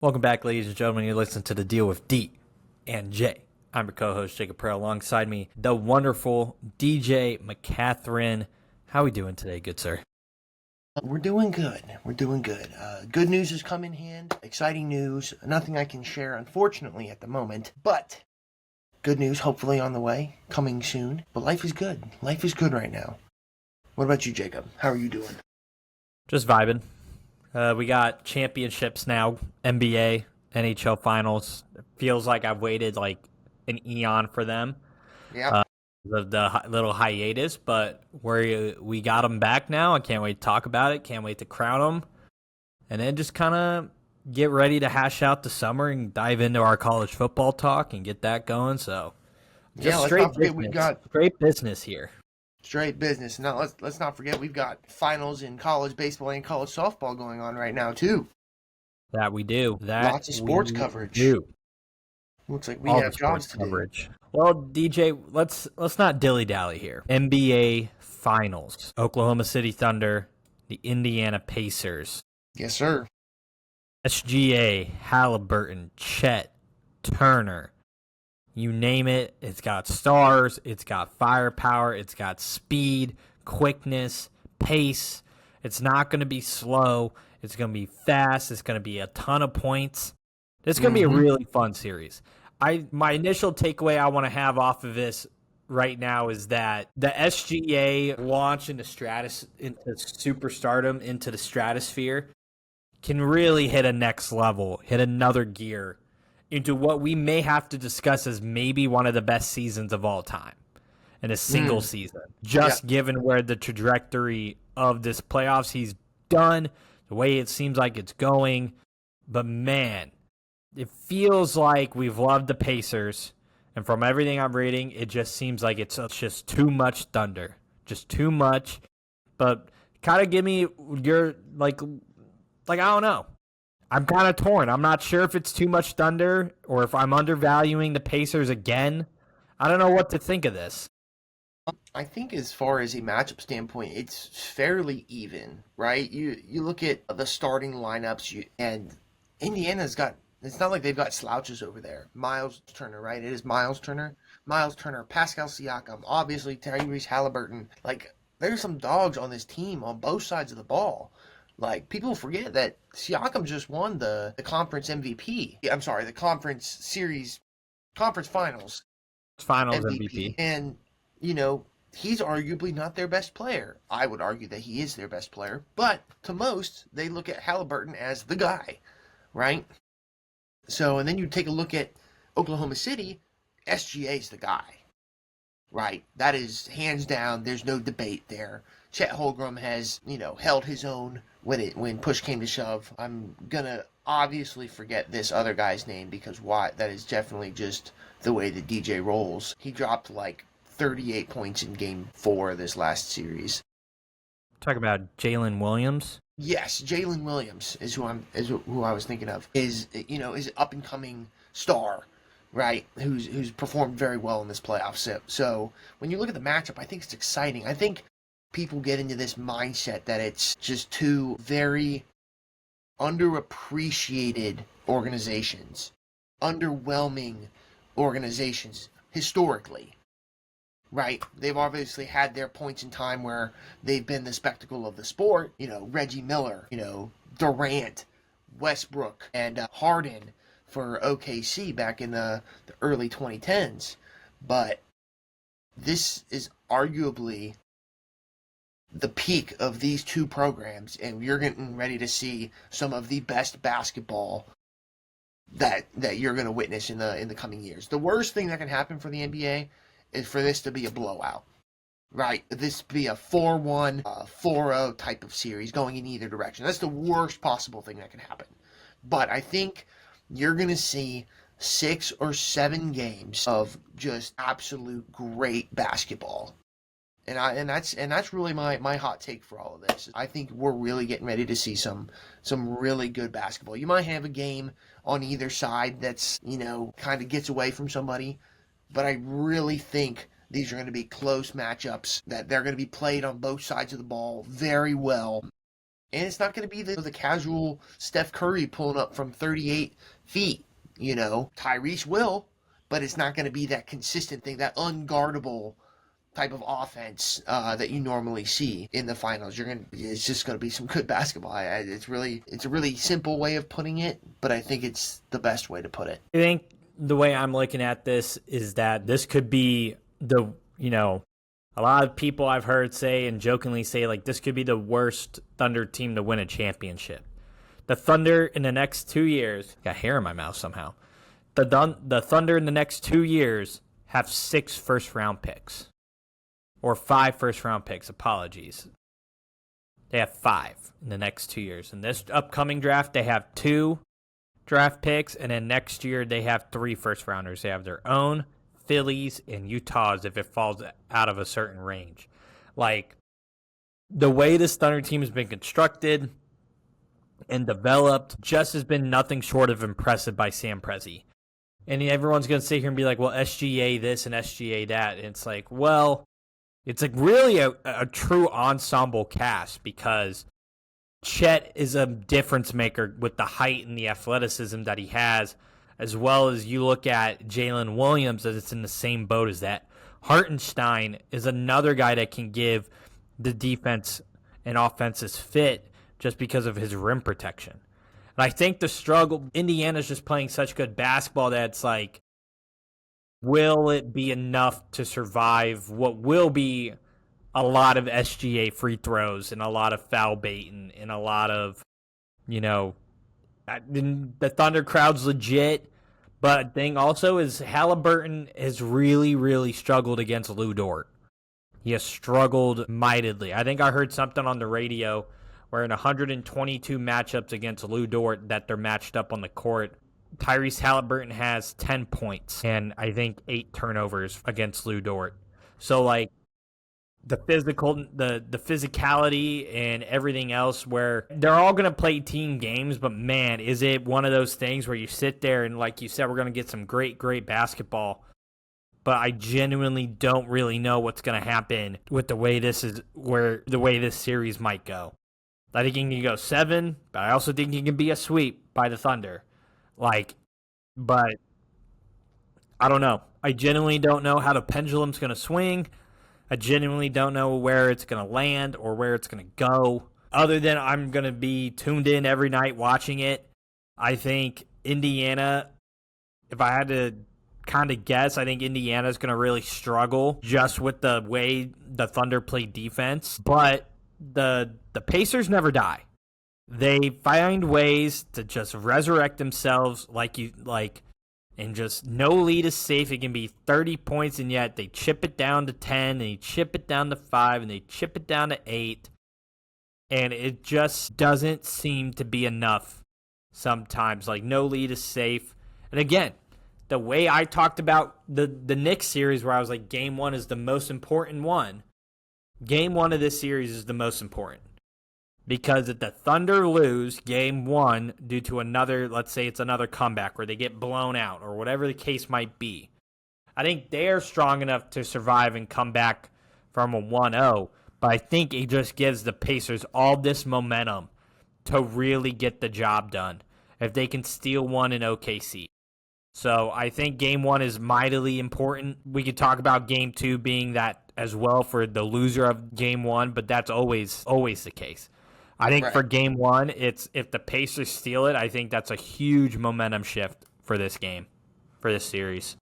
Welcome back, ladies and gentlemen. You're listening to The Deal with D and J. I'm your co-host, Jacob Pearl. Alongside me, the wonderful DJ McCatherine. How are we doing today, good sir? We're doing good. We're doing good. Good news has come in hand. Exciting news. Nothing I can share, unfortunately, at the moment. But good news, hopefully, on the way. Coming soon. But life is good. Life is good right now. What about you, Jacob? How are you doing? Just vibing. We got championships now, NBA, NHL Finals. It feels like I've waited like an eon for them. Yeah. The little hiatus, but we got them back now. I can't wait to talk about it. Can't wait to crown them. And then just kind of get ready to hash out the summer and dive into our college football talk and get that going. So just let's not forget we've got straight business here. straight business. Now let's not forget we've got finals in college baseball and college softball going on right now too. That we do. Lots of sports coverage. Do. Looks like we All have the jobs sports to coverage. Do. Well, DJ, let's not dilly-dally here. NBA Finals. Oklahoma City Thunder, the Indiana Pacers. Yes, sir. SGA, Halliburton, Chet, Turner. You name it, it's got stars, it's got firepower, it's got speed, quickness, pace. It's not going to be slow. It's going to be fast. It's going to be a ton of points. It's going to be a really fun series. My initial takeaway I want to have off of this right now is that the SGA launch into superstardom, into the stratosphere, can really hit a next level, hit another gear into what we may have to discuss as maybe one of the best seasons of all time in a single season. Just given where the trajectory of this playoffs he's done, the way it seems like it's going. But man, it feels like we've loved the Pacers, and from everything I'm reading, it just seems like it's just too much thunder. Just too much. But kind of give me your, like I don't know. I'm kind of torn. I'm not sure if it's too much thunder or if I'm undervaluing the Pacers again. I don't know what to think of this. I think as far as a matchup standpoint, it's fairly even, right? You look at the starting lineups, and Indiana's got. It's not like they've got slouches over there. Miles Turner, right? It is Miles Turner. Miles Turner, Pascal Siakam, obviously Tyrese Halliburton. Like, there's some dogs on this team on both sides of the ball. Like, people forget that Siakam just won the conference MVP. I'm sorry, the conference finals MVP. And, he's arguably not their best player. I would argue that he is their best player. But to most, they look at Halliburton as the guy, right? So, and then you take a look at Oklahoma City, SGA's the guy, right? That is hands down. There's no debate there. Chet Holmgren has, held his own when push came to shove. I'm gonna obviously forget this other guy's name because that is definitely just the way that DJ rolls. He dropped like 38 points in Game 4 of this last series. Talk about Jalen Williams. Yes, Jalen Williams is who I was thinking of. Is an up and coming star, right? Who's performed very well in this playoff. So when you look at the matchup, I think it's exciting. I think people get into this mindset that it's just two very underappreciated organizations, underwhelming organizations historically. Right, they've obviously had their points in time where they've been the spectacle of the sport. Reggie Miller, Durant, Westbrook, and Harden for OKC back in the early 2010s. But this is arguably the peak of these two programs, and you're getting ready to see some of the best basketball that you're going to witness in the coming years. The worst thing that can happen for the NBA is for this to be a blowout, right? This be a 4-1, 4-0 type of series going in either direction. That's the worst possible thing that can happen. But I think you're going to see 6 or 7 games of just absolute great basketball. And that's really my hot take for all of this. I think we're really getting ready to see some really good basketball. You might have a game on either side that's, kind of gets away from somebody. But I really think these are going to be close matchups, that they're going to be played on both sides of the ball very well. And it's not going to be the casual Steph Curry pulling up from 38 feet. Tyrese will, but it's not going to be that consistent thing, that unguardable type of offense that you normally see in the finals. It's just going to be some good basketball. It's a really simple way of putting it, but I think it's the best way to put it. I think the way I'm looking at this is that this could be a lot of people I've heard say and jokingly say, like, this could be the worst Thunder team to win a championship. The Thunder in the next 2 years, got hair in my mouth somehow. The Thunder in the next 2 years have 6 first-round picks. Or 5 first-round picks, apologies. They have 5 in the next 2 years. In this upcoming draft, they have 2 draft picks, and then next year they have 3 first-rounders. They have their own, Phillies, and Utah's if it falls out of a certain range. Like, the way this Thunder team has been constructed and developed just has been nothing short of impressive by Sam Presti. And everyone's going to sit here and be like, well, SGA this and SGA that. And it's like, well, it's like really a true ensemble cast because Chet is a difference maker with the height and the athleticism that he has, as well as you look at Jalen Williams as it's in the same boat as that. Hartenstein is another guy that can give the defense and offenses fit just because of his rim protection. And I think the struggle, Indiana's just playing such good basketball that it's like, will it be enough to survive what will be a lot of SGA free throws and a lot of foul baiting and a lot of, the Thunder crowd's legit. But the thing also is Halliburton has really, really struggled against Lou Dort. He has struggled mightily. I think I heard something on the radio where in 122 matchups against Lou Dort that they're matched up on the court, Tyrese Halliburton has 10 points and I think 8 turnovers against Lou Dort. So, like, the physicality and everything else where they're all going to play team games, but man, is it one of those things where you sit there and like you said, we're going to get some great, great basketball, but I genuinely don't really know what's going to happen with the way this series might go. I think it can go 7, but I also think it can be a sweep by the Thunder. But I don't know. I genuinely don't know how the pendulum's going to swing. I genuinely don't know where it's going to land or where it's going to go. Other than I'm going to be tuned in every night watching it. I think Indiana, if I had to kind of guess, I think Indiana's going to really struggle just with the way the Thunder play defense. But the Pacers never die. They find ways to just resurrect themselves and just no lead is safe. It can be 30 points, and yet they chip it down to 10, and they chip it down to 5, and they chip it down to 8. And it just doesn't seem to be enough sometimes. Like, no lead is safe. And again, the way I talked about the Knicks series where I was like, Game 1 is the most important one. Game 1 of this series is the most important. Because if the Thunder lose Game 1 due to another, let's say it's another comeback where they get blown out or whatever the case might be, I think they're strong enough to survive and come back from a 1-0. But I think it just gives the Pacers all this momentum to really get the job done if they can steal one in OKC. So I think Game 1 is mightily important. We could talk about Game 2 being that as well for the loser of Game 1, but that's always the case. I think for Game 1, it's if the Pacers steal it, I think that's a huge momentum shift for this game, for this series.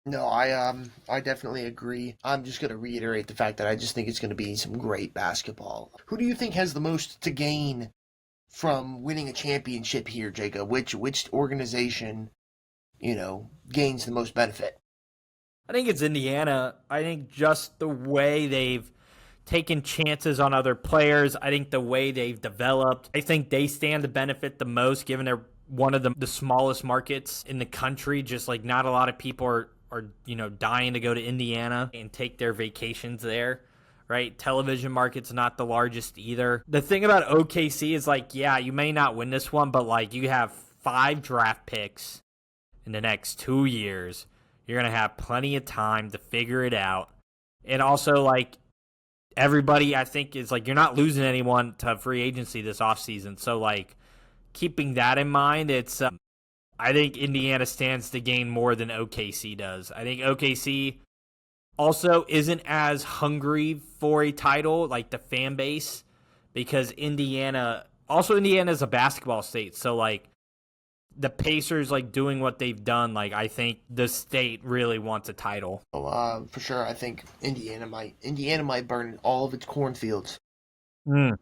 No, I definitely agree. I'm just going to reiterate the fact that I just think it's going to be some great basketball. Who do you think has the most to gain from winning a championship here, Jacob? Which organization, gains the most benefit? I think it's Indiana. I think just the way they've taken chances on other players. I think the way they've developed. I think they stand to benefit the most given they're one of the smallest markets in the country. Just like not a lot of people are dying to go to Indiana and take their vacations there, right? Television market's not the largest either. The thing about OKC is like, yeah, you may not win this one, but like you have 5 draft picks in the next 2 years. You're going to have plenty of time to figure it out. And also like, everybody, I think, is like, you're not losing anyone to free agency this offseason. So, like, keeping that in mind, it's I think Indiana stands to gain more than OKC does. I think OKC also isn't as hungry for a title, like the fan base, because Indiana's a basketball state. So, like, the Pacers, like, doing what they've done, like, I think the state really wants a title. For sure, I think Indiana might burn all of its cornfields Mm.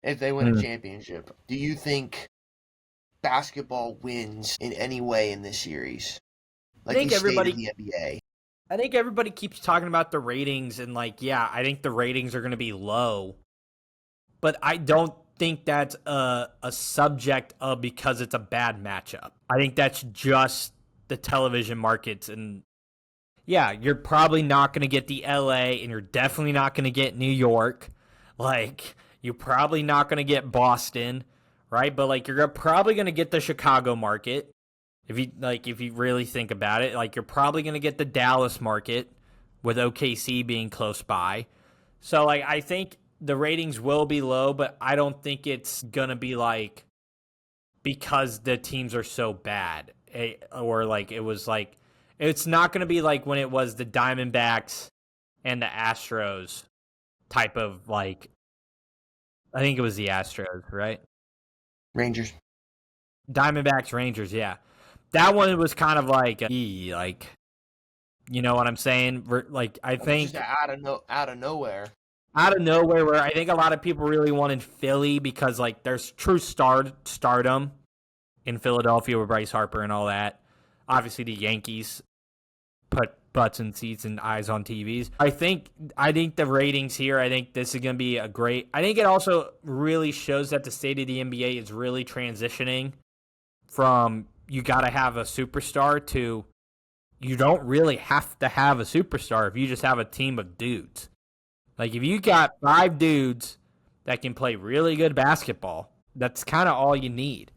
if they win a championship. Do you think basketball wins in any way in this series? Like, I think the state of the NBA. I think everybody keeps talking about the ratings, and, like, yeah, I think the ratings are going to be low, but I don't think that's a subject of because it's a bad matchup. I think that's just the television markets, and yeah, you're probably not going to get the LA, and you're definitely not going to get New York. Like, you're probably not going to get Boston, right? But, like, you're probably going to get the Chicago market. If you really think about it, like, you're probably going to get the Dallas market with OKC being close by. So, like, I think the ratings will be low, but I don't think it's going to be like because the teams are so bad, or like it was like, it's not going to be like when it was the Diamondbacks and the Astros type of, like, I think it was the Astros, right? Rangers. Diamondbacks, Rangers, yeah. That one was kind of like, like, you know what I'm saying? Like, I think just out of nowhere. Out of nowhere, where I think a lot of people really wanted Philly because, like, there's true stardom in Philadelphia with Bryce Harper and all that. Obviously, the Yankees put butts in seats and eyes on TVs. I think the ratings here, I think this is going to be a great. I think it also really shows that the state of the NBA is really transitioning from you got to have a superstar to you don't really have to have a superstar if you just have a team of dudes. Like, if you got 5 dudes that can play really good basketball, that's kind of all you need.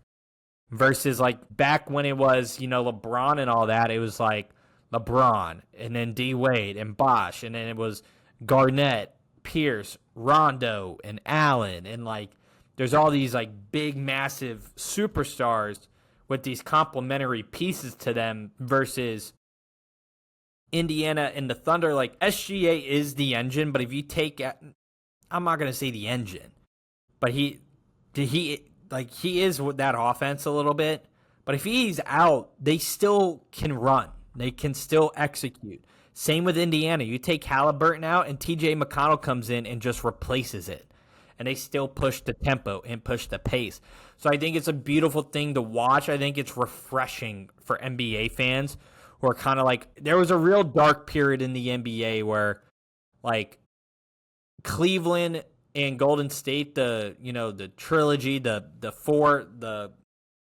Versus, like, back when it was, LeBron and all that, it was like LeBron and then D Wade and Bosh, and then it was Garnett, Pierce, Rondo, and Allen, and, like, there's all these, like, big, massive superstars with these complementary pieces to them versus Indiana and the Thunder. Like, SGA is the engine, but if you take, I'm not going to say the engine, but he is with that offense a little bit. But if he's out, they still can run. They can still execute. Same with Indiana. You take Halliburton out, and TJ McConnell comes in and just replaces it. And they still push the tempo and push the pace. So I think it's a beautiful thing to watch. I think it's refreshing for NBA fans who are kind of like, there was a real dark period in the NBA where, like, Cleveland and Golden State, the trilogy, the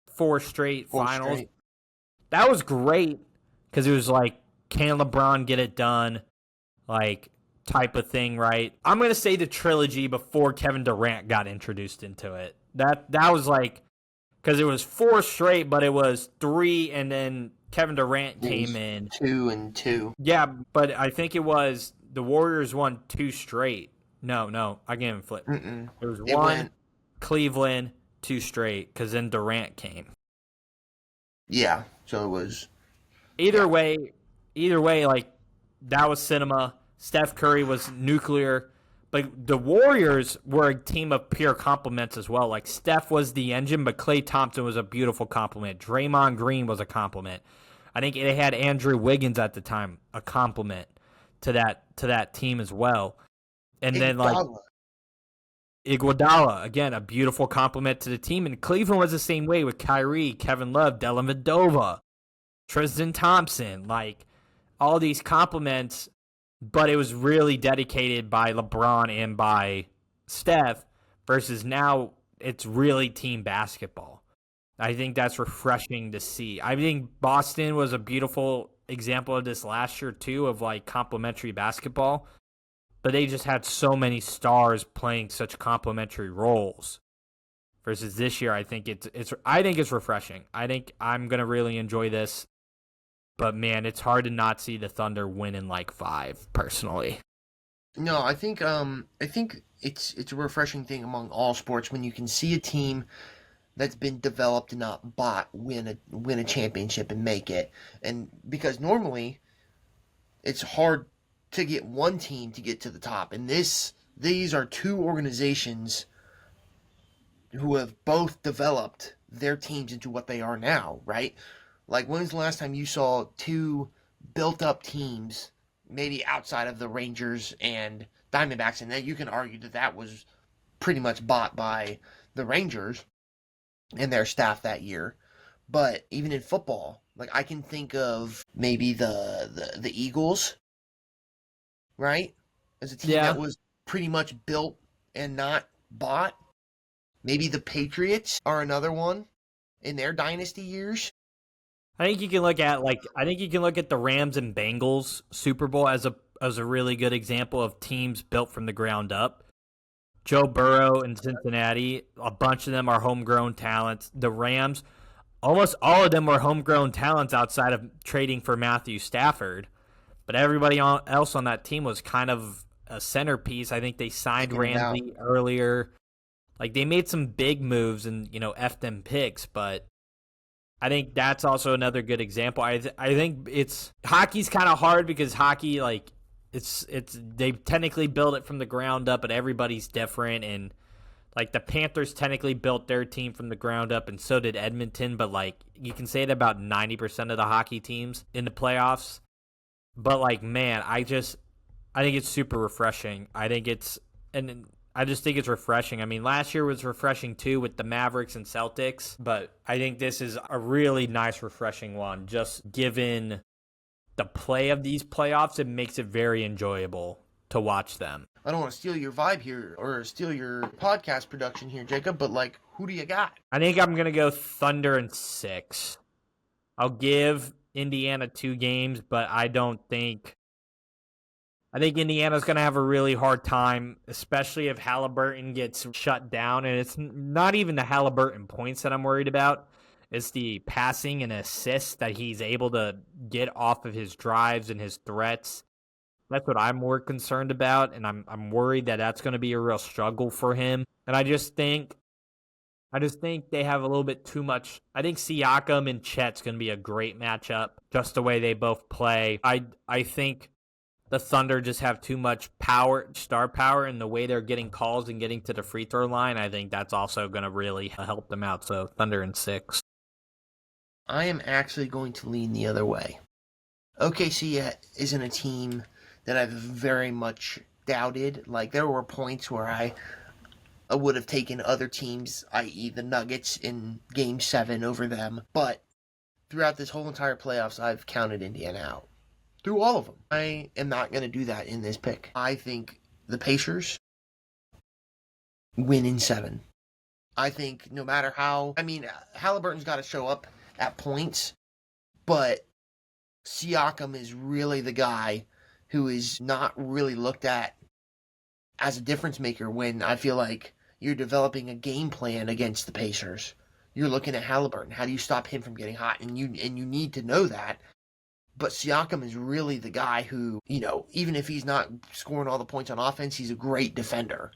four straight finals. That was great because it was like, can LeBron get it done? Like, type of thing, right? I'm going to say the trilogy before Kevin Durant got introduced into it. That was like, because it was 4 straight, but it was 3, and then Kevin Durant came in. 2 and 2. Yeah, but I think it was the Warriors won 2 straight. No, I can't even flip. Mm-mm. It was 1, Cleveland, 2 straight, because then Durant came. Yeah, so it was. Either way, like, that was cinema. Steph Curry was nuclear. But the Warriors were a team of pure compliments as well. Like, Steph was the engine, but Klay Thompson was a beautiful compliment. Draymond Green was a compliment. I think they had Andrew Wiggins at the time, a compliment to that team as well. And then, like, Iguodala, again, a beautiful compliment to the team. And Cleveland was the same way with Kyrie, Kevin Love, Dellavedova, Tristan Thompson, like, all these compliments. But it was really dedicated by LeBron and by Steph versus now it's really team basketball. I think that's refreshing to see. I think Boston was a beautiful example of this last year too, of like complementary basketball. But they just had so many stars playing such complementary roles. Versus this year, I think it's refreshing. I think I'm gonna really enjoy this. But, man, it's hard to not see the Thunder win in, like, 5, personally. No, I think it's a refreshing thing among all sports when you can see a team that's been developed and not bought win a championship and make it. And because normally it's hard to get one team to get to the top. And these are two organizations who have both developed their teams into what they are now, right? Like, when's the last time you saw two built up teams, maybe outside of the Rangers and Diamondbacks? And then you can argue that that was pretty much bought by the Rangers and their staff that year. But even in football, like, I can think of maybe the Eagles, right? As a team that Yeah. was pretty much built and not bought. Maybe the Patriots are another one in their dynasty years. I think you can look at the Rams and Bengals Super Bowl as a really good example of teams built from the ground up. Joe Burrow in Cincinnati, a bunch of them are homegrown talents. The Rams, almost all of them were homegrown talents outside of trading for Matthew Stafford. But everybody else on that team was kind of a centerpiece. I think they signed Figuring it out. Ramsey earlier. Like, they made some big moves and, F them picks, but I think that's also another good example. I think hockey's kind of hard because hockey, like, it's they technically build it from the ground up, but everybody's different. And like, the Panthers technically built their team from the ground up, and so did Edmonton. But like, you can say it about 90% of the hockey teams in the playoffs. But like, man, I think it's super refreshing. I just think it's refreshing. I mean, last year was refreshing too with the Mavericks and Celtics, but I think this is a really nice, refreshing one. Just given the play of these playoffs, it makes it very enjoyable to watch them. I don't want to steal your vibe here or steal your podcast production here, Jacob, but like, who do you got? I think I'm going to go Thunder in 6. I'll give Indiana 2 games, but I think Indiana's going to have a really hard time, especially if Halliburton gets shut down. And it's not even the Halliburton points that I'm worried about. It's the passing and assists that he's able to get off of his drives and his threats. That's what I'm more concerned about, and I'm worried that that's going to be a real struggle for him. And I just think they have a little bit too much. I think Siakam and Chet's going to be a great matchup, just the way they both play. I think the Thunder just have too much power, star power, in the way they're getting calls and getting to the free throw line. I think that's also going to really help them out. So Thunder in 6. I am actually going to lean the other way. OKC isn't a team that I've very much doubted. Like, there were points where I would have taken other teams, i.e. the Nuggets, in Game 7 over them. But throughout this whole entire playoffs, I've counted Indiana out. Through all of them. I am not going to do that in this pick. I think the Pacers win in 7. I think no matter how... I mean, Halliburton's got to show up at points, but Siakam is really the guy who is not really looked at as a difference maker when I feel like you're developing a game plan against the Pacers. You're looking at Halliburton. How do you stop him from getting hot? And you need to know that. But Siakam is really the guy who, even if he's not scoring all the points on offense, he's a great defender.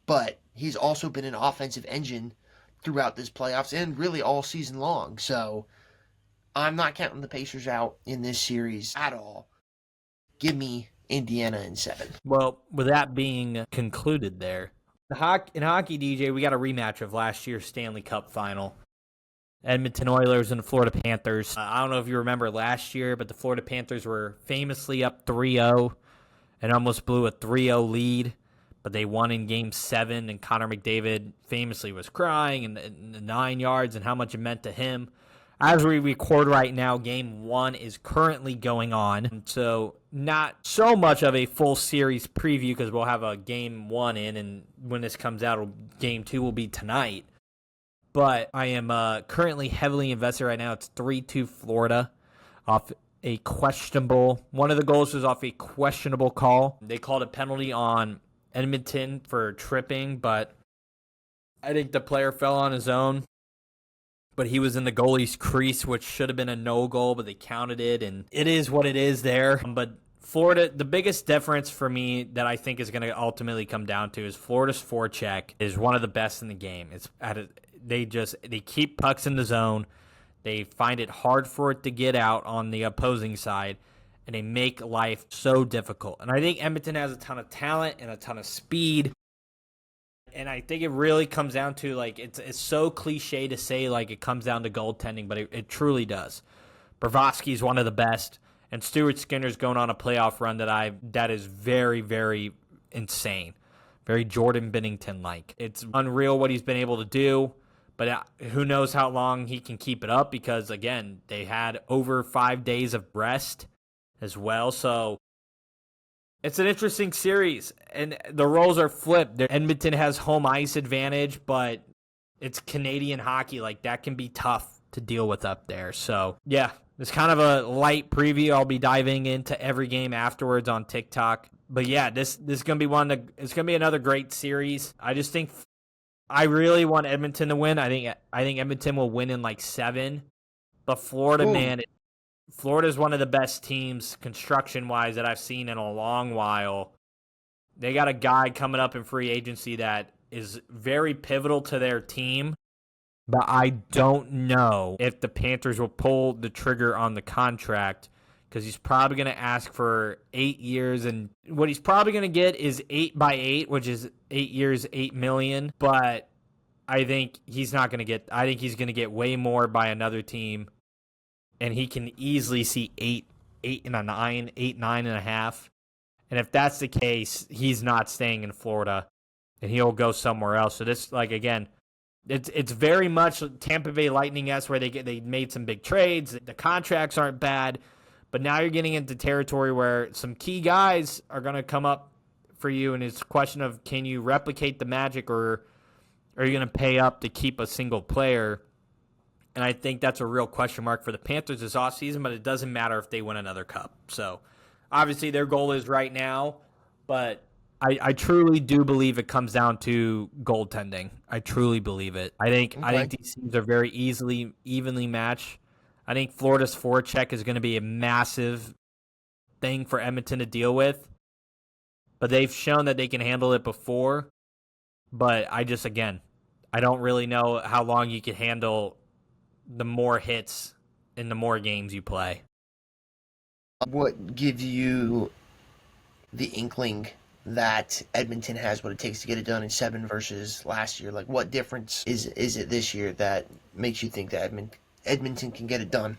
But he's also been an offensive engine throughout this playoffs and really all season long. So I'm not counting the Pacers out in this series at all. Give me Indiana in 7. Well, with that being concluded there, in hockey, DJ, we got a rematch of last year's Stanley Cup final. Edmonton Oilers and the Florida Panthers. I don't know if you remember last year, but the Florida Panthers were famously up 3-0 and almost blew a 3-0 lead, but they won in Game 7, and Connor McDavid famously was crying in the 9 yards and how much it meant to him. As we record right now, Game 1 is currently going on, so not so much of a full series preview because we'll have a Game 1 in, and when this comes out, Game 2 will be tonight. But I am currently heavily invested right now. It's 3-2 Florida off a questionable. One of the goals was off a questionable call. They called a penalty on Edmonton for tripping, but I think the player fell on his own. But he was in the goalie's crease, which should have been a no goal, but they counted it, and it is what it is there. But Florida, the biggest difference for me that I think is going to ultimately come down to is Florida's forecheck is one of the best in the game. They keep pucks in the zone. They find it hard for it to get out on the opposing side, and they make life so difficult. And I think Edmonton has a ton of talent and a ton of speed. And I think it really comes down to, like, it's so cliche to say, like, it comes down to goaltending, but it truly does. Brovsky's one of the best, and Stuart Skinner's going on a playoff run that is very, very insane. Very Jordan Binnington-like. It's unreal what he's been able to do, but who knows how long he can keep it up because, again, they had over 5 days of rest as well, so it's an interesting series, and the roles are flipped. Edmonton has home ice advantage, but it's Canadian hockey. Like, that can be tough to deal with up there. So, yeah, it's kind of a light preview. I'll be diving into every game afterwards on TikTok. But, yeah, this is going to be it's going to be another great series. I just think I really want Edmonton to win. I think Edmonton will win in, like, 7. But Florida, man, Florida's one of the best teams construction-wise that I've seen in a long while. They got a guy coming up in free agency that is very pivotal to their team, but I don't know if the Panthers will pull the trigger on the contract because he's probably going to ask for 8 years, and what he's probably going to get is 8 by 8, which is 8 years, $8 million, but I think he's not going to get – I think he's going to get way more by another team. And he can easily see 8 and a 9, 8, 9.5. And if that's the case, he's not staying in Florida, and he'll go somewhere else. So this, like, again, it's very much Tampa Bay Lightning-esque where they made some big trades. The contracts aren't bad, but now you're getting into territory where some key guys are going to come up for you, and it's a question of can you replicate the magic, or are you going to pay up to keep a single player? And I think that's a real question mark for the Panthers this offseason, but it doesn't matter if they win another cup. So, obviously, their goal is right now, but I truly do believe it comes down to goaltending. I truly believe it. I think these teams are very evenly matched. I think Florida's forecheck is going to be a massive thing for Edmonton to deal with, but they've shown that they can handle it before. But I don't really know how long you can handle the more hits in the more games you play. What gives you the inkling that Edmonton has what it takes to get it done in 7 versus last year? Like, what difference is it this year that makes you think that Edmonton can get it done?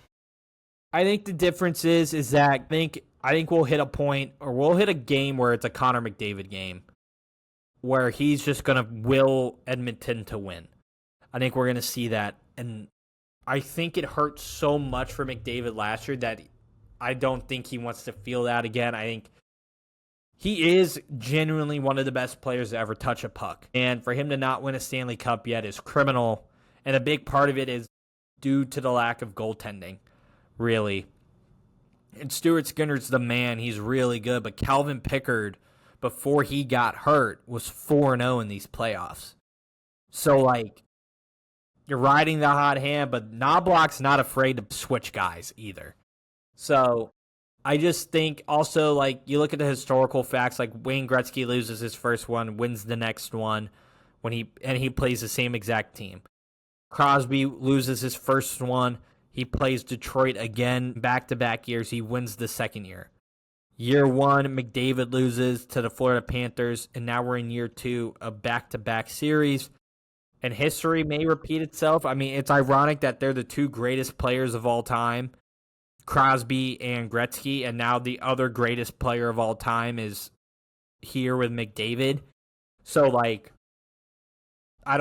I think the difference is that I think we'll hit a point, or we'll hit a game where it's a Connor McDavid game, where he's just going to will Edmonton to win. I think we're going to see that, and I think it hurt so much for McDavid last year that I don't think he wants to feel that again. I think he is genuinely one of the best players to ever touch a puck. And for him to not win a Stanley Cup yet is criminal. And a big part of it is due to the lack of goaltending, really. And Stuart Skinner's the man. He's really good. But Calvin Pickard, before he got hurt, was 4-0 in these playoffs. So, like, you're riding the hot hand, but Knobloch's not afraid to switch guys either. So I just think also, like, you look at the historical facts, like Wayne Gretzky loses his first one, wins the next one when he plays the same exact team. Crosby loses his first one. He plays Detroit again back-to-back years. He wins the second year. Year 1, McDavid loses to the Florida Panthers, and now we're in year 2 of back-to-back series. And history may repeat itself. I mean, it's ironic that they're the 2 greatest players of all time, Crosby and Gretzky, and now the other greatest player of all time is here with McDavid. So, like, I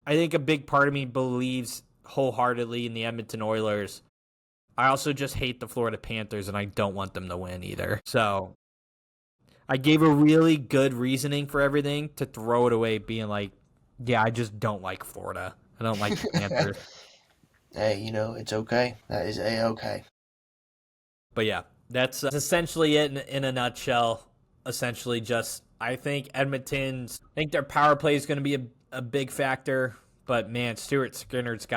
think a big part of me believes wholeheartedly in the Edmonton Oilers. I also just hate the Florida Panthers, and I don't want them to win either. So I gave a really good reasoning for everything to throw it away, being like, yeah, I just don't like Florida. I don't like the Panthers. Hey, it's okay. That is A-okay. But yeah, that's essentially it in a nutshell. Essentially just, I think their power play is going to be a big factor. But man, Stuart Skinner's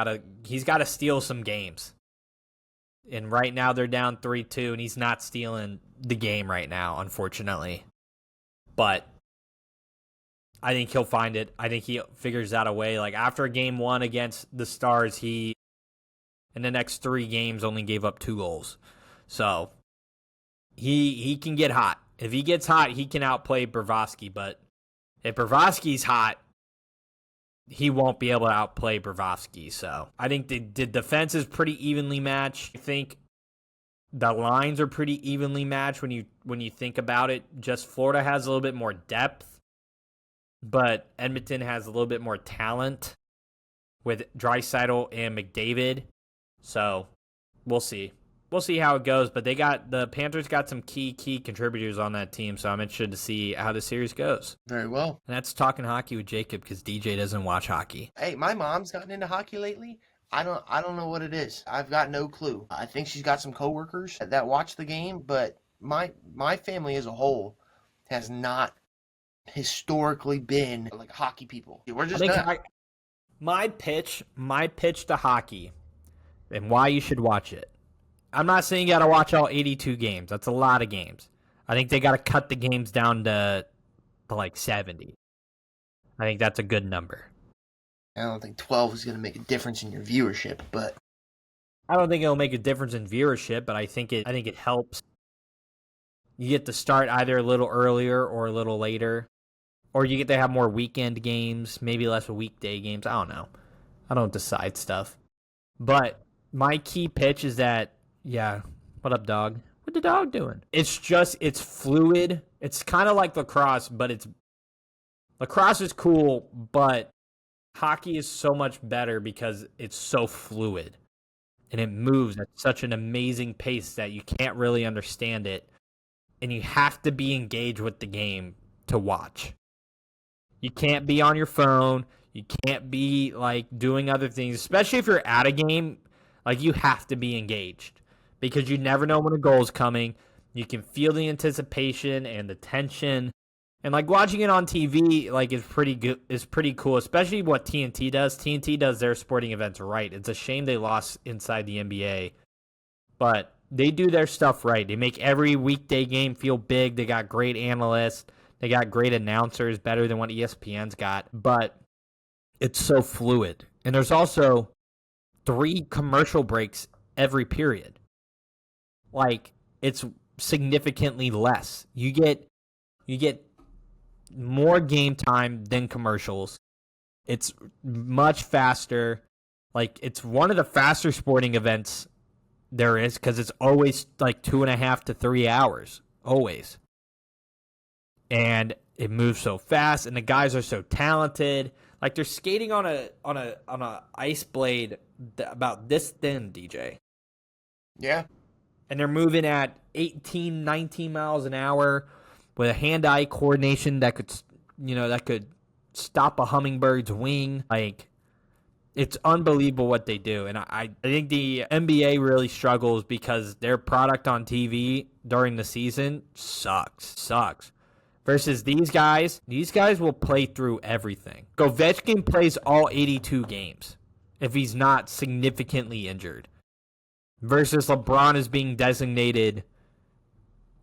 he's got to steal some games. And right now they're down 3-2, and he's not stealing the game right now, unfortunately. But I think he'll find it. I think he figures out a way. Like, after game one against the Stars, he, in the next 3 games, only gave up 2 goals. So he can get hot. If he gets hot, he can outplay Bravosky. But if Bravosky's hot, he won't be able to outplay Bravosky. So I think the defense is pretty evenly matched. I think the lines are pretty evenly matched when you think about it. Just Florida has a little bit more depth, but Edmonton has a little bit more talent with Draisaitl and McDavid. So we'll see. We'll see how it goes, but the Panthers got some key contributors on that team, so I'm interested to see how the series goes. Very well. And that's Talking Hockey with Jacob, because DJ doesn't watch hockey. Hey, my mom's gotten into hockey lately. I don't know what it is. I've got no clue. I think she's got some coworkers that watch the game, but my family as a whole has not historically been like hockey people. We're just not. My pitch to hockey and why you should watch it. I'm not saying you got to watch all 82 games. That's a lot of games. I think they got to cut the games down to like 70. I think that's a good number. I don't think 12 is going to make a difference in your viewership, but I don't think it'll make a difference in viewership, but I think it helps. You get to start either a little earlier or a little later, or you get to have more weekend games, maybe less weekday games. I don't know. I don't decide stuff. But my key pitch is that, yeah, what up, dog? What the dog doing? It's fluid. It's kind of like lacrosse, but lacrosse is cool, but hockey is so much better because it's so fluid and it moves at such an amazing pace that you can't really understand it, and you have to be engaged with the game to watch. You can't be on your phone. You can't be like doing other things, especially if you're at a game. Like, you have to be engaged because you never know when a goal is coming. You can feel the anticipation and the tension. And like, watching it on TV, like, is pretty good. Is pretty cool, especially what TNT does. TNT does their sporting events right. It's a shame they lost inside the NBA, but they do their stuff right. They make every weekday game feel big. They got great analysts. They got great announcers, better than what ESPN's got. But it's so fluid. And there's also 3 commercial breaks every period. Like, it's significantly less. You get more game time than commercials. It's much faster. Like, it's one of the faster sporting events there is because it's always like 2.5 to 3 hours. Always. And it moves so fast, and the guys are so talented. Like, they're skating on a ice blade about this thin, DJ. yeah. And they're moving at 18, 19 miles an hour with a hand-eye coordination that could stop a hummingbird's wing. Like, it's unbelievable what they do. And I think the NBA really struggles because their product on TV during the season sucks. Versus these guys will play through everything. Ovechkin plays all 82 games if he's not significantly injured. Versus LeBron is being designated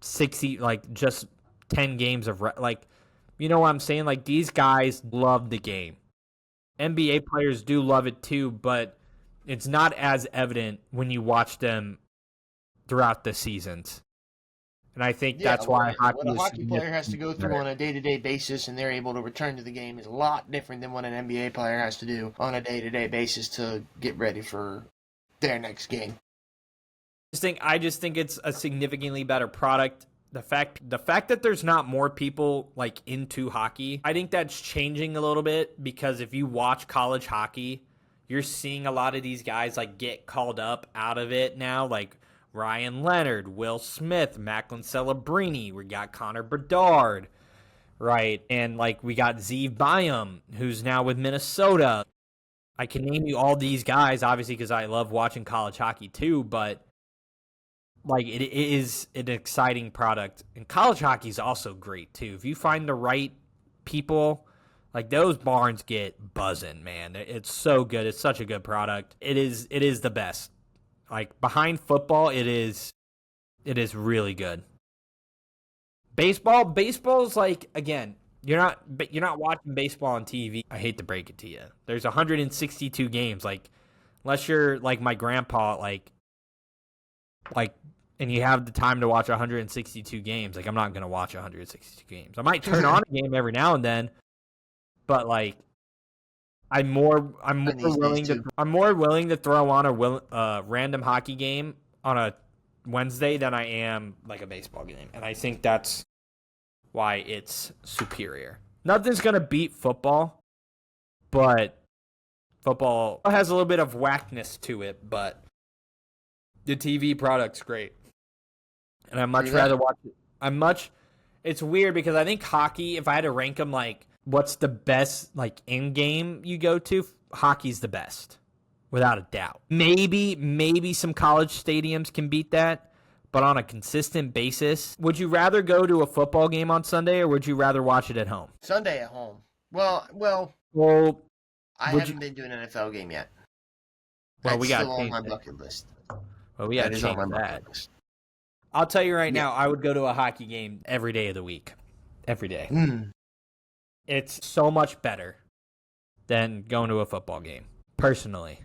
60, like, just 10 games of like, you know what I'm saying? Like, these guys love the game. NBA players do love it too, but it's not as evident when you watch them throughout the seasons. And I think that's why what a hockey player has to go through on a day-to-day basis and they're able to return to the game is a lot different than what an NBA player has to do on a day-to-day basis to get ready for their next game. I just think it's a significantly better product. The fact that there's not more people like into hockey, I think that's changing a little bit, because if you watch college hockey, you're seeing a lot of these guys like get called up out of it now, like Ryan Leonard, Will Smith, Macklin Celebrini. We got Connor Bedard, right? And like, we got Zeev Byam, who's now with Minnesota. I can name you all these guys, obviously, because I love watching college hockey too, but like, it is an exciting product. And college hockey is also great too. If you find the right people, like, those barns get buzzing, man. It's so good. It's such a good product. It is the best. Like behind football, it is really good. Baseball's like, again, you're not watching baseball on TV. I hate to break it to you. There's 162 games. Like unless you're like my grandpa, like and you have the time to watch 162 games. Like I'm not gonna watch 162 games. I might turn on a game every now and then, but like I'm more willing to throw on a random hockey game on a Wednesday than I am like a baseball game, and I think that's why it's superior. Nothing's gonna beat football, but football has a little bit of whackness to it. But the TV product's great, and I'd much rather watch it. It's weird because I think hockey, if I had to rank them, like what's the best like in game you go to, hockey's the best, without a doubt. Maybe some college stadiums can beat that, but on a consistent basis, would you rather go to a football game on Sunday or would you rather watch it at home? Sunday at home. Well, I haven't been to an NFL game yet. Well, That's we got still on my bucket list. Well, we got to change that. I'll tell you right now, I would go to a hockey game every day of the week. Every day. It's so much better than going to a football game, personally.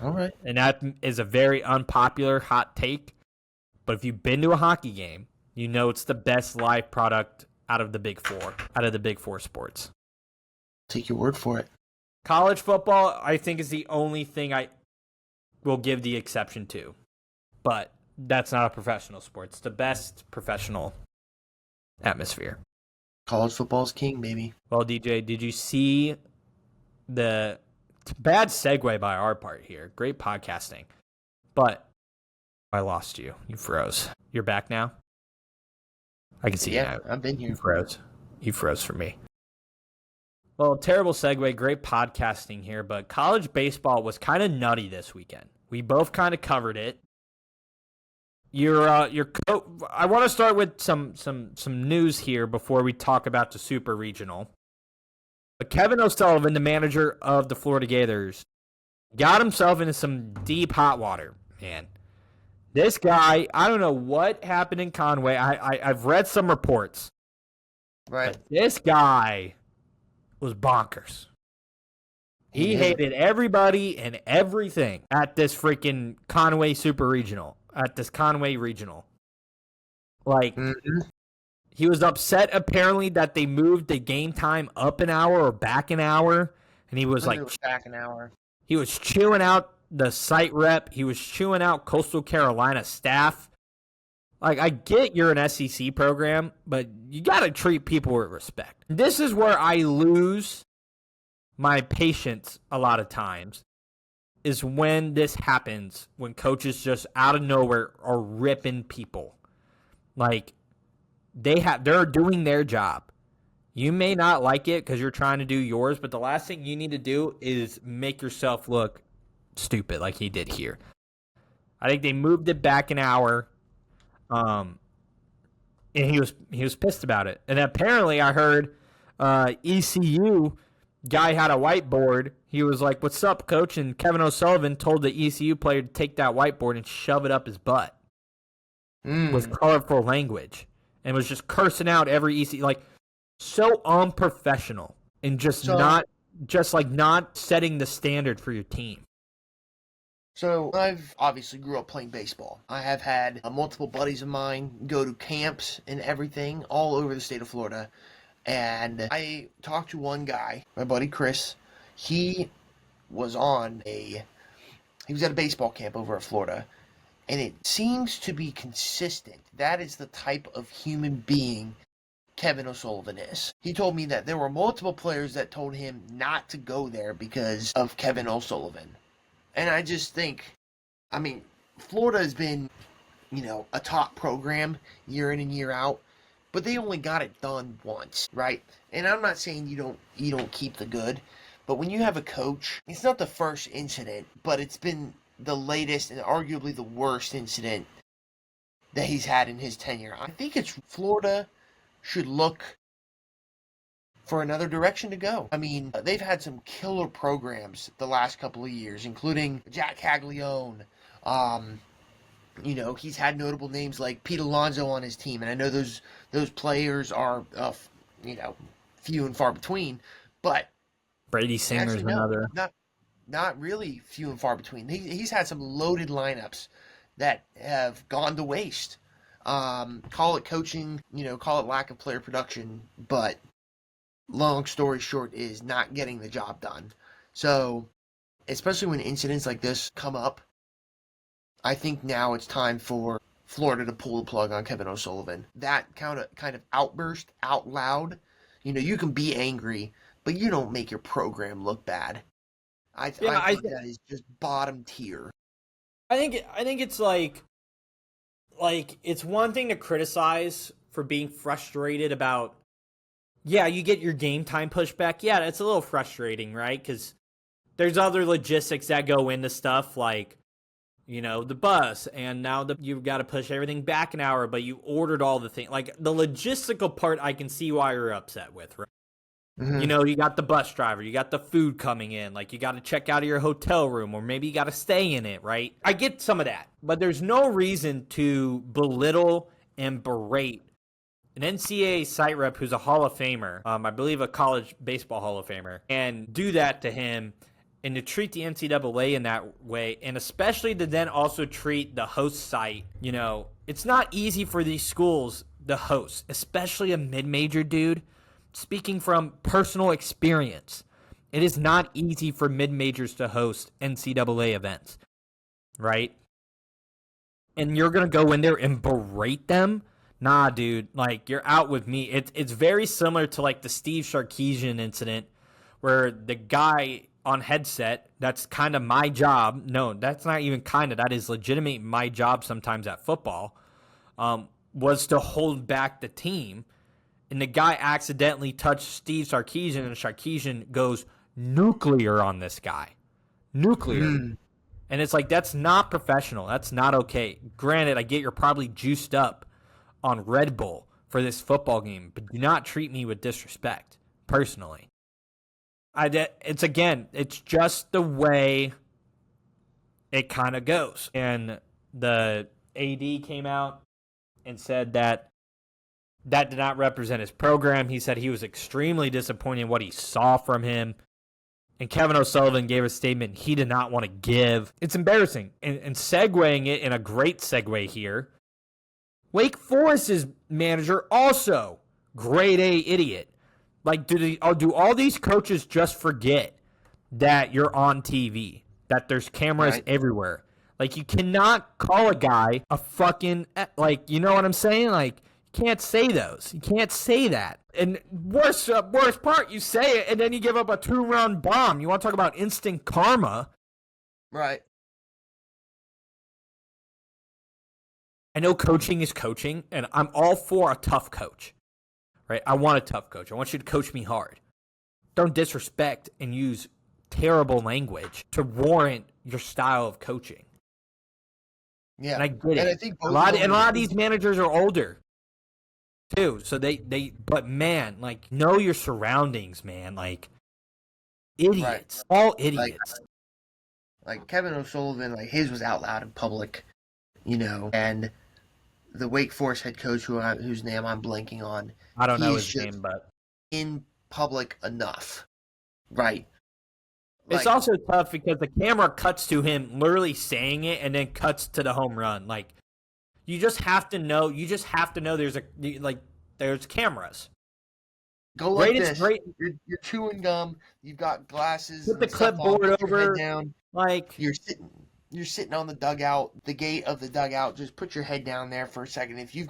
All right. And that is a very unpopular hot take. But if you've been to a hockey game, you know it's the best live product out of the big four sports. Take your word for it. College football, I think, is the only thing I will give the exception to. But that's not a professional sport. It's the best professional atmosphere. College football's king, baby. Well, DJ, did you see the bad segue by our part here? Great podcasting. But I lost you. You froze. You're back now? I can see you now. I've been here. You froze for me. Well, terrible segue. Great podcasting here, but college baseball was kind of nutty this weekend. We both kind of covered it. I want to start with some news here before we talk about the Super Regional. But Kevin O'Sullivan, the manager of the Florida Gators, got himself into some deep hot water, man. This guy, I don't know what happened in Conway. I've read some reports. Right. But this guy was bonkers. He hated everybody and everything at this freaking Conway Super Regional. At this Conway Regional. Like, he was upset apparently that they moved the game time up an hour or back an hour. And he was back an hour. He was chewing out the site rep. He was chewing out Coastal Carolina staff. Like, I get you're an SEC program, but you got to treat people with respect. This is where I lose my patience a lot of times, is when this happens, when coaches just out of nowhere are ripping people. Like, they're doing their job. You may not like it because you're trying to do yours, but the last thing you need to do is make yourself look stupid like he did here. I think they moved it back an hour, and he was pissed about it. And apparently I heard ECU guy had a whiteboard. He was like, "What's up, coach?" And Kevin O'Sullivan told the ECU player to take that whiteboard and shove it up his butt with colorful language, and was just cursing out every ECU, like, so unprofessional and just not setting the standard for your team. So I've obviously grew up playing baseball. I have had multiple buddies of mine go to camps and everything all over the state of Florida. And I talked to one guy, my buddy Chris. He was at a baseball camp over at Florida, and it seems to be consistent. That is the type of human being Kevin O'Sullivan is. He told me that there were multiple players that told him not to go there because of Kevin O'Sullivan. And I just think, I mean, Florida has been, a top program year in and year out. But they only got it done once, right? And I'm not saying you don't keep the good, but when you have a coach, it's not the first incident, but it's been the latest and arguably the worst incident that he's had in his tenure. I think Florida should look for another direction to go. I mean, they've had some killer programs the last couple of years, including Jack Caglione, He's had notable names like Pete Alonso on his team, and I know those players are few and far between, but Brady Singer's actually no, another. not really few and far between. He's had some loaded lineups that have gone to waste. Call it coaching, call it lack of player production, but long story short is not getting the job done. So, especially when incidents like this come up, I think now it's time for Florida to pull the plug on Kevin O'Sullivan. That kind of outburst out loud, you can be angry, but you don't make your program look bad. I think that is just bottom tier. I think it's like it's one thing to criticize for being frustrated about. Yeah, you get your game time pushed back. Yeah, it's a little frustrating, right? Because there's other logistics that go into stuff like, the bus, and now you've got to push everything back an hour, but you ordered all the things. Like, the logistical part I can see why you're upset with, right? Mm-hmm. You got the bus driver, you got the food coming in, like you got to check out of your hotel room, or maybe you got to stay in it, right? I get some of that, but there's no reason to belittle and berate an NCAA site rep who's a Hall of Famer, I believe a college baseball Hall of Famer, and do that to him, and to treat the NCAA in that way, and especially to then also treat the host site. It's not easy for these schools, the host, especially a mid-major dude. Speaking from personal experience, it is not easy for mid-majors to host NCAA events, right? And you're going to go in there and berate them? Nah, dude, like, you're out with me. It's very similar to, like, the Steve Sarkisian incident where the guy on headset, that's kind of my job. No, that's not even kind of. That is legitimate my job sometimes at football, was to hold back the team. And the guy accidentally touched Steve Sarkisian, and Sarkisian goes nuclear on this guy. Nuclear. Mm. And it's like, that's not professional. That's not okay. Granted, I get you're probably juiced up on Red Bull for this football game, but do not treat me with disrespect, personally. It's just the way it kind of goes. And the AD came out and said that did not represent his program. He said he was extremely disappointed in what he saw from him. And Kevin O'Sullivan gave a statement he did not want to give. It's embarrassing. And segueing it in a great segue here, Wake Forest's manager also grade A idiot. Like, do all these coaches just forget that you're on TV, that there's cameras everywhere? Like, you cannot call a guy a fucking, like, you know what I'm saying? Like, you can't say those. You can't say that. And worst part, you say it, and then you give up a 2-round bomb. You want to talk about instant karma? Right. I know coaching is coaching, and I'm all for a tough coach, right? I want a tough coach. I want you to coach me hard. Don't disrespect and use terrible language to warrant your style of coaching. Yeah, and I get it. I think A lot of these managers are older too, so but man, like, know your surroundings, man. Like, idiots, all idiots. Like Kevin O'Sullivan, like, his was out loud in public, and the Wake Forest head coach, whose name I'm blanking on, I don't know his name, but in public enough, right? It's also tough because the camera cuts to him literally saying it and then cuts to the home run. Like, you just have to know. There's cameras. Go like this. You're chewing gum. You've got glasses. Put the clipboard over. Down. Like, you're sitting on the dugout, the gate of the dugout. Just put your head down there for a second. If you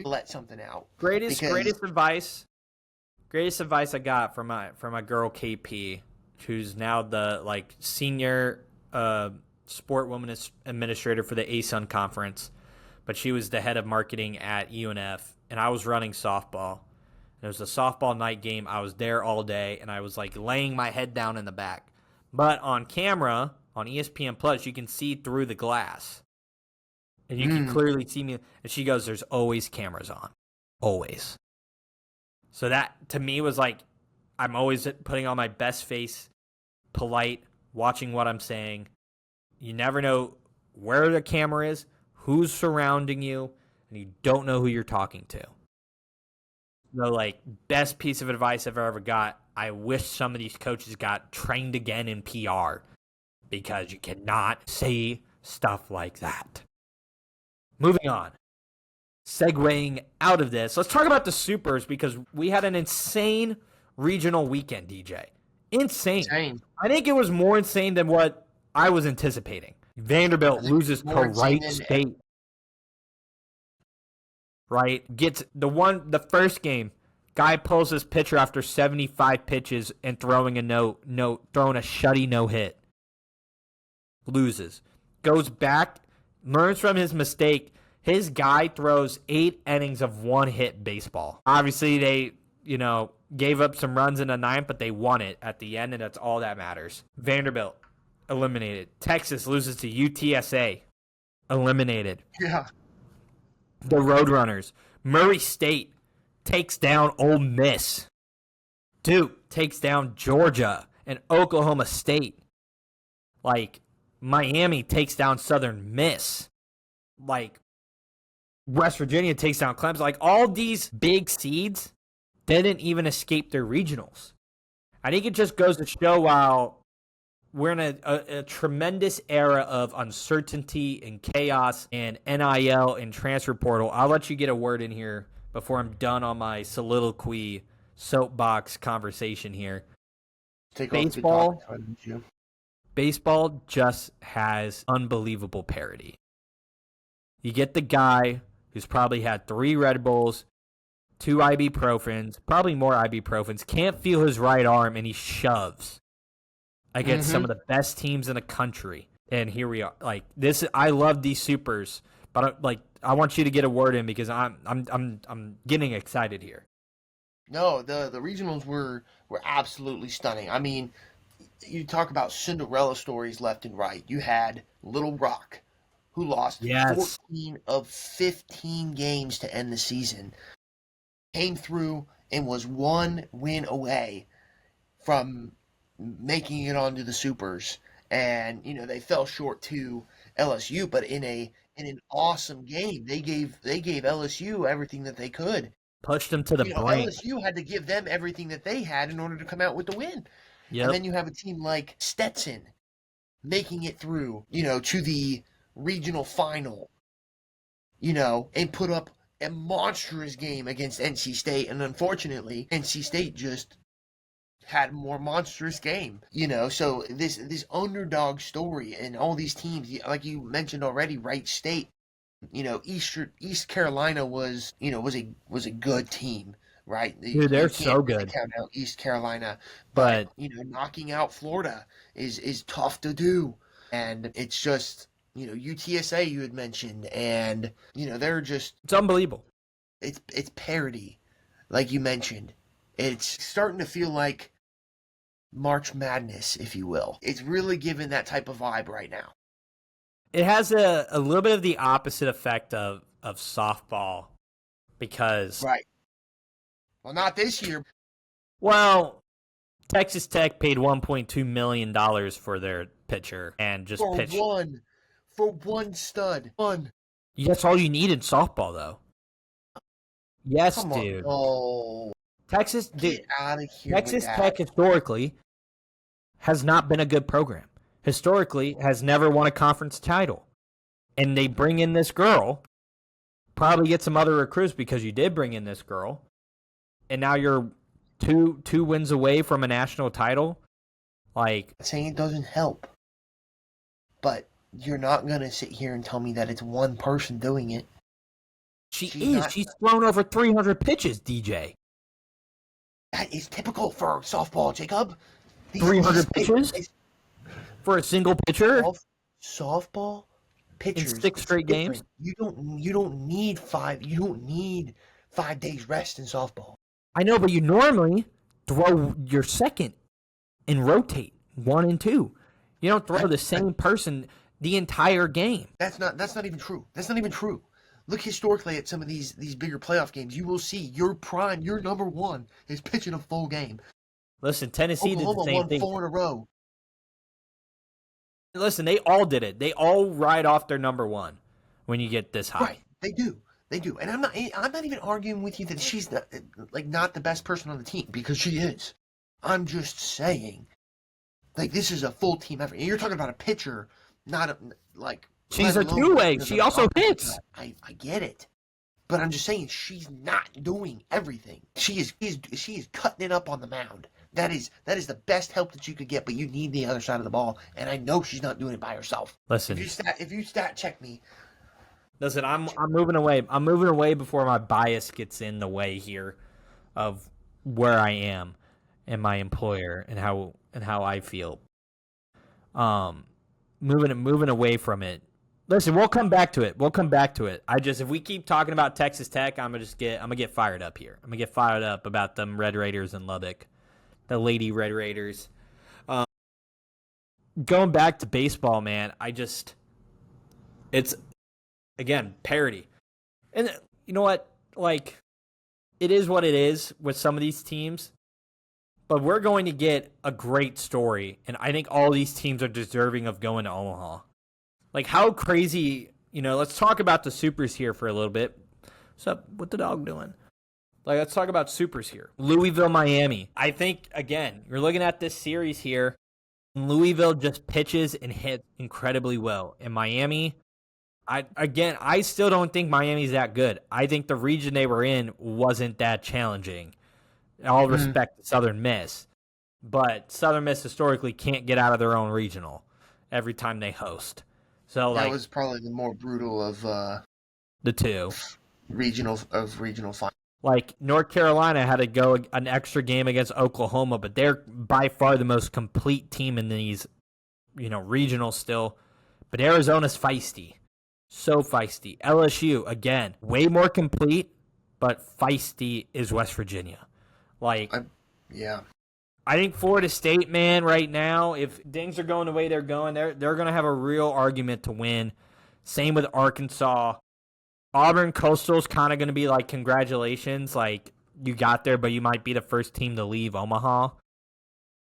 let something out. Greatest advice I got from my girl KP, who's now the senior sport woman administrator for the ASUN conference, but she was the head of marketing at UNF, and I was running softball. And it was a softball night game. I was there all day, and I was laying my head down in the back. But on camera, on ESPN Plus, you can see through the glass. And you can clearly see me. And she goes, there's always cameras on. Always. So that, to me, was I'm always putting on my best face, polite, watching what I'm saying. You never know where the camera is, who's surrounding you, and you don't know who you're talking to. So, like, best piece of advice I've ever got, I wish some of these coaches got trained again in PR because you cannot say stuff like that. Moving on. Segueing out of this, let's talk about the Supers because we had an insane regional weekend, DJ. Insane. I think it was more insane than what I was anticipating. Vanderbilt loses to Wright State. Right? Gets the first game. Guy pulls his pitcher after 75 pitches and throwing a shutty no-hit. Loses. Goes back, learns from his mistake. His guy throws 8 innings of one-hit baseball. Obviously, they, gave up some runs in the ninth, but they won it at the end, and that's all that matters. Vanderbilt, eliminated. Texas loses to UTSA, eliminated. Yeah. The Roadrunners. Murray State takes down Ole Miss. Duke takes down Georgia and Oklahoma State. Like, Miami takes down Southern Miss. Like, West Virginia takes down Clemson. Like, all these big seeds didn't even escape their regionals. I think it just goes to show while we're in a tremendous era of uncertainty and chaos and NIL and transfer portal. I'll let you get a word in here before I'm done on my soliloquy soapbox conversation here. Baseball just has unbelievable parity. You get the guy who's probably had 3 Red Bulls, 2 ibuprofens, probably more ibuprofens, can't feel his right arm, and he shoves against some of the best teams in the country. And here we are. Like, this, I love these Supers, but I want you to get a word in because I'm getting excited here. No, the regionals were absolutely stunning. I mean, you talk about Cinderella stories left and right. You had Little Rock, who lost 14 of 15 games to end the season, came through and was 1 win away from making it onto the Supers. And, they fell short to LSU, but in an awesome game. They gave LSU everything that they could. Pushed them to the brink. LSU had to give them everything that they had in order to come out with the win. Yep. And then you have a team like Stetson making it through, to the regional final, and put up a monstrous game against NC State. And unfortunately, NC State just had a more monstrous game, So this underdog story and all these teams, like you mentioned already, Wright State, East Carolina was a good team. Right, dude, they're so good. Count out East Carolina, but knocking out Florida is tough to do, and it's just UTSA you had mentioned, and they're just it's unbelievable. It's parity, like you mentioned. It's starting to feel like March Madness, if you will. It's really giving that type of vibe right now. It has a little bit of the opposite effect of softball because right. Well, not this year. Well, Texas Tech paid $1.2 million for their pitcher and just pitched. For one stud. One. That's all you need in softball, though. Yes, Come dude. On. Oh. Texas, Get out of here. Texas Tech historically has not been a good program. Historically, has never won a conference title. And they bring in this girl, probably get some other recruits because you did bring in this girl. And now you're two wins away from a national title. Like, I'm saying it doesn't help, but you're not gonna sit here and tell me that it's one person doing it. She's thrown over 300 pitches, DJ. That is typical for softball, Jacob. 300 pitches for a single pitcher. Softball pitchers in 6 straight games. You don't need 5. You don't need 5 days rest in softball. I know, but you normally throw your second and rotate 1 and 2. You don't throw the same person the entire game. That's not even true. That's not even true. Look historically at some of these bigger playoff games. You will see your prime, your number 1 is pitching a full game. Listen, Tennessee did the same thing. Oklahoma won 4 in a row. Listen, they all did it. They all ride off their number one when you get this high. Right, they do. They do. And I'm not even arguing with you that she's not the best person on the team, because she is. I'm just saying, like, this is a full team effort. And you're talking about a pitcher, not she's a two-way. She also hits. I get it. But I'm just saying, she's not doing everything. She is cutting it up on the mound. That is the best help that you could get, but you need the other side of the ball, and I know she's not doing it by herself. Listen, if you stat check me. Listen, I'm moving away. I'm moving away before my bias gets in the way here of where I am and my employer and how I feel. Moving away from it. Listen, we'll come back to it. If we keep talking about Texas Tech, I'm gonna get fired up here. I'm gonna get fired up about them Red Raiders in Lubbock, the Lady Red Raiders. Going back to baseball, man, it's again parity, and you know what? Like, it is what it is with some of these teams, but we're going to get a great story, and I think all these teams are deserving of going to Omaha. Like, how crazy, let's talk about the Supers here for a little bit. What's up? What the dog doing? Like, let's talk about Supers here. Louisville, Miami. I think, again, you're looking at this series here. Louisville just pitches and hits incredibly well. In Miami, I still don't think Miami's that good. I think the region they were in wasn't that challenging. All respect to Southern Miss. But Southern Miss historically can't get out of their own regional every time they host. So that was probably the more brutal of the two regional finals. Like, North Carolina had to go an extra game against Oklahoma, but they're by far the most complete team in these, regionals still. But Arizona's feisty, so feisty. LSU, again, way more complete, but feisty is West Virginia. Yeah. I think Florida State, man, right now, if things are going the way they're going, they're going to have a real argument to win. Same with Arkansas. Auburn Coastal's kind of going to be like, congratulations, like, you got there, but you might be the first team to leave Omaha.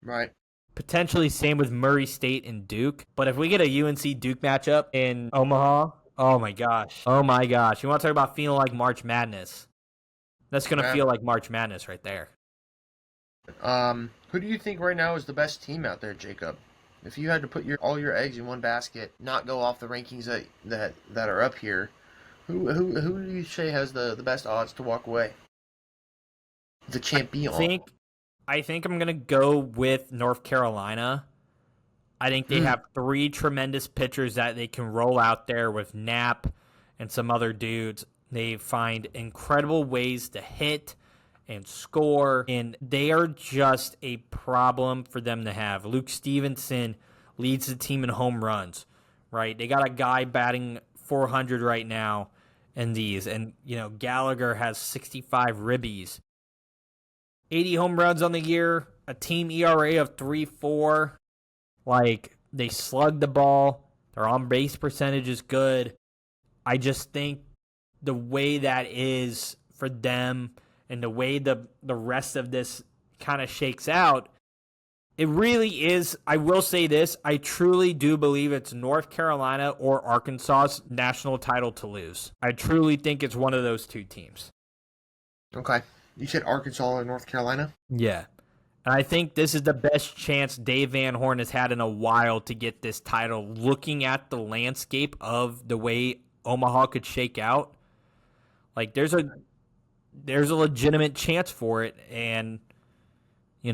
Right. Potentially same with Murray State and Duke. But if we get a UNC-Duke matchup in Omaha, oh my gosh. You want to talk about feeling like March Madness? That's going to feel like March Madness right there. Who do you think right now is the best team out there, Jacob? If you had to put all your eggs in one basket, not go off the rankings that are up here, who do you say has the best odds to walk away? The champion. I think I'm gonna go with North Carolina. I think they have three tremendous pitchers that they can roll out there with Knapp and some other dudes. They find incredible ways to hit and score, and they are just a problem for them to have. Luke Stevenson leads the team in home runs, right? They got a guy batting 400 right now in these, and Gallagher has 65 ribbies, 80 home runs on the year, a team ERA of 3.4. Like, they slug the ball, their on base percentage is good. I just think the way that is for them, and the way the rest of this kind of shakes out, it really is. I will say this. I truly do believe it's North Carolina or Arkansas's national title to lose. I truly think it's one of those two teams. Okay. You said Arkansas or North Carolina? Yeah. And I think this is the best chance Dave Van Horn has had in a while to get this title, looking at the landscape of the way Omaha could shake out. Like, there's a legitimate chance for it, and if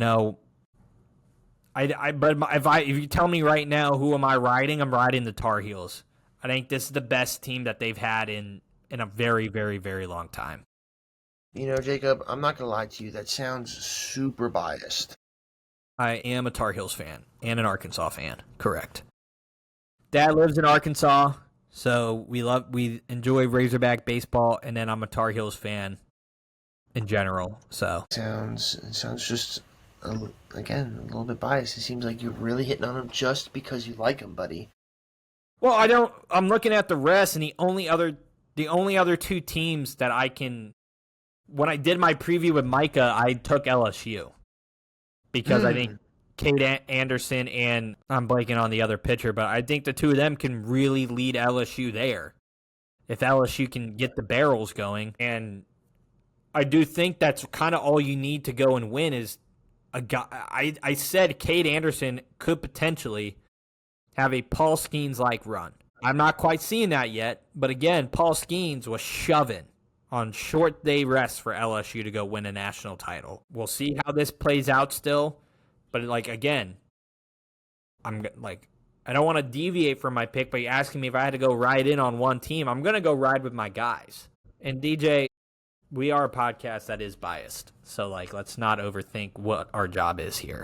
you tell me right now who am I riding, I'm riding the Tar Heels. I think this is the best team that they've had in a very, very, very long time. Jacob, I'm not gonna lie to you. That sounds super biased. I am a Tar Heels fan and an Arkansas fan. Correct. Dad lives in Arkansas, so we enjoy Razorback baseball, and then I'm a Tar Heels fan in general. So sounds just again a little bit biased. It seems like you're really hitting on them just because you like them, buddy. Well, I'm looking at the rest, and the only other two teams that I can. When I did my preview with Micah, I took LSU because I think Cade Anderson and I'm blanking on the other pitcher, but I think the two of them can really lead LSU there if LSU can get the barrels going. And I do think that's kind of all you need to go and win is a guy. I said Cade Anderson could potentially have a Paul Skeens-like run. I'm not quite seeing that yet, but again, Paul Skeens was shoving on short day rest for LSU to go win a national title. We'll see how this plays out still, but again, I don't want to deviate from my pick, but you're asking me if I had to go ride in on one team, I'm going to go ride with my guys. And DJ, we are a podcast that is biased, so let's not overthink what our job is here.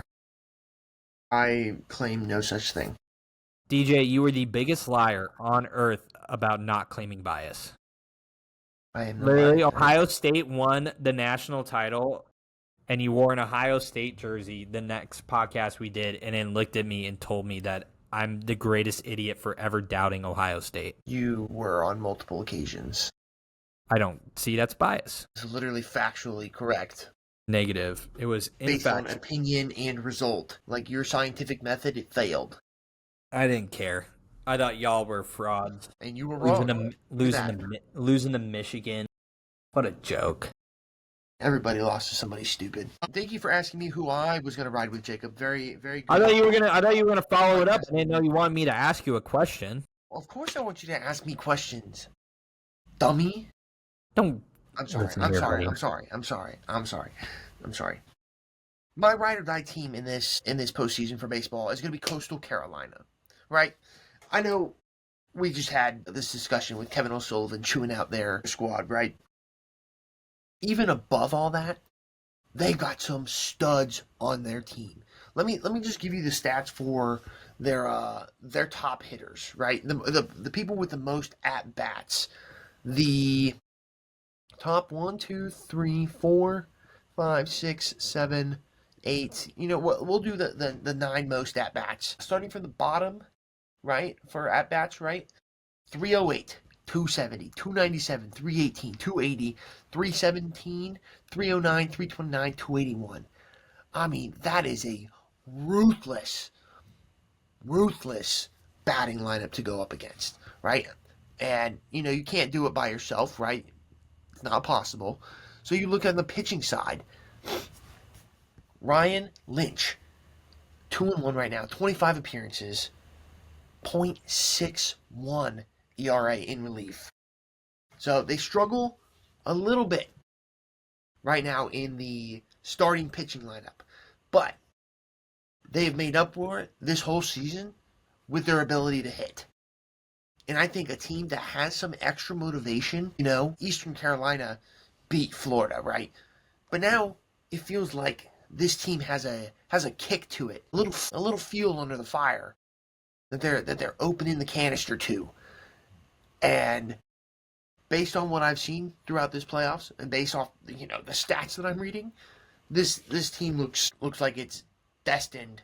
I claim no such thing. DJ, you were the biggest liar on earth about not claiming bias. I am literally Ohio State won the national title, and you wore an Ohio State jersey the next podcast we did, and then looked at me and told me that I'm the greatest idiot for ever doubting Ohio State. You were on multiple occasions. I don't see that's bias. It's literally factually correct. Negative. It was based on opinion and result. Like your scientific method, it failed. I didn't care. I thought y'all were frauds. And you were wrong. Losing to Michigan. What a joke. Everybody lost to somebody stupid. Thank you for asking me who I was going to ride with, Jacob. Very, very good. I thought you were gonna follow it up. I didn't know you wanted me to ask you a question. Well, of course I want you to ask me questions, dummy. Don't. I'm sorry. My ride or die team in this postseason for baseball is going to be Coastal Carolina, right? I know we just had this discussion with Kevin O'Sullivan chewing out their squad, right? Even above all that, they've got some studs on their team. Let me just give you the stats for their top hitters, right? The people with the most at bats. The top 1, 2, 3, 4, 5, 6, 7, 8. You know what? We'll do the 9 most at bats. Starting from the bottom, right? For at bats, right? 308, 270, 297, 318, 280, 317, 309, 329, 281. I mean, that is a ruthless batting lineup to go up against, right? And, you can't do it by yourself, right? It's not possible. So you look at the pitching side. Ryan Lynch, 2-1 right now, 25 appearances, .61 ERA in relief. So they struggle a little bit right now in the starting pitching lineup. But they've made up for it this whole season with their ability to hit. And I think a team that has some extra motivation, Eastern Carolina beat Florida, right? But now it feels like this team has a kick to it, a little fuel under the fire that they're opening the canister to. And based on what I've seen throughout this playoffs, and based off the stats that I'm reading, this team looks like it's destined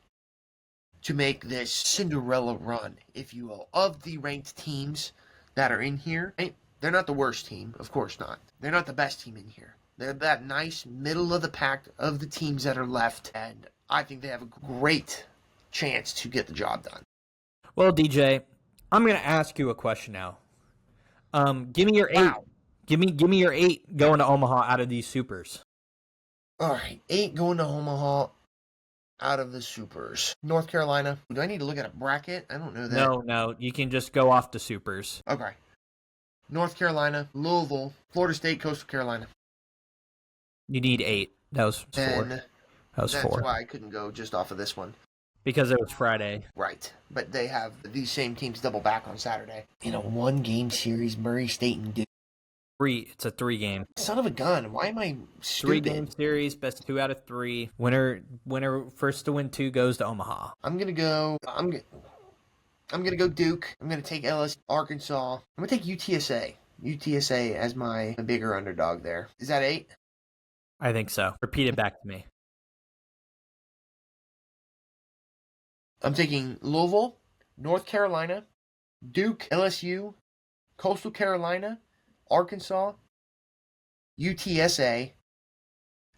to make this Cinderella run, if you will, of the ranked teams that are in here. They're not the worst team, of course not. They're not the best team in here. They're that nice middle of the pack of the teams that are left, and I think they have a great chance to get the job done. Well, DJ, I'm going to ask you a question now. Give me your 8. Wow. Give me your 8 going to Omaha out of these supers. All right, 8 going to Omaha out of the supers. North Carolina. Do I need to look at a bracket? I don't know that. No. You can just go off the supers. Okay. North Carolina, Louisville, Florida State, Coastal Carolina. You need 8. That was 4. That was 4. That's why I couldn't go just off of this one. Because it was Friday. Right. But they have these same teams double back on Saturday. In a 1-game series, Murray State and Duke. 3. It's a 3-game. Son of a gun. Why am I stupid? 3-game series, best 2 out of 3. Winner first to win 2 goes to Omaha. I'm gonna go Duke. I'm gonna take LSU, Arkansas. I'm gonna take UTSA. UTSA as my bigger underdog there. Is that 8? I think so. Repeat it back to me. I'm taking Louisville, North Carolina, Duke, LSU, Coastal Carolina, Arkansas, UTSA,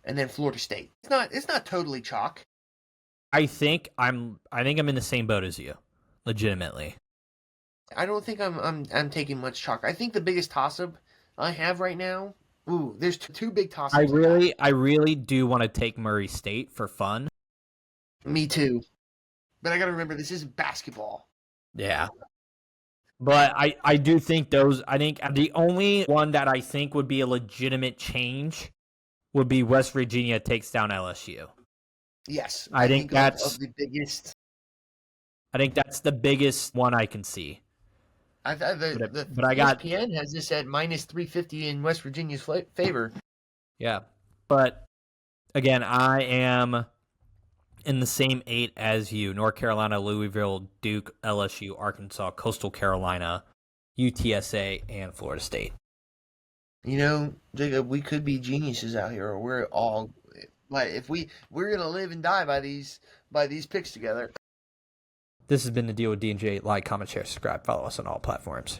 and then Florida State. It's not totally chalk. I think I'm in the same boat as you, legitimately. I don't think I'm taking much chalk. I think the biggest toss up I have right now. Ooh, there's two big toss ups. I really do want to take Murray State for fun. Me too. But I got to remember this is basketball. Yeah. But I do think I think the only one that I think would be a legitimate change would be West Virginia takes down LSU. Yes, I think that's of the biggest. I think that's the biggest one I can see. The I got ESPN has this at minus 350 in West Virginia's favor. Yeah. But again, I am in the same 8 as you. North Carolina, Louisville, Duke, LSU, Arkansas, Coastal Carolina, UTSA, and Florida State. You know, Jacob, we could be geniuses out here, or we're all like, if we're gonna live and die by these picks together. This has been the Deal with D&J. Like, comment, share, subscribe, follow us on all platforms.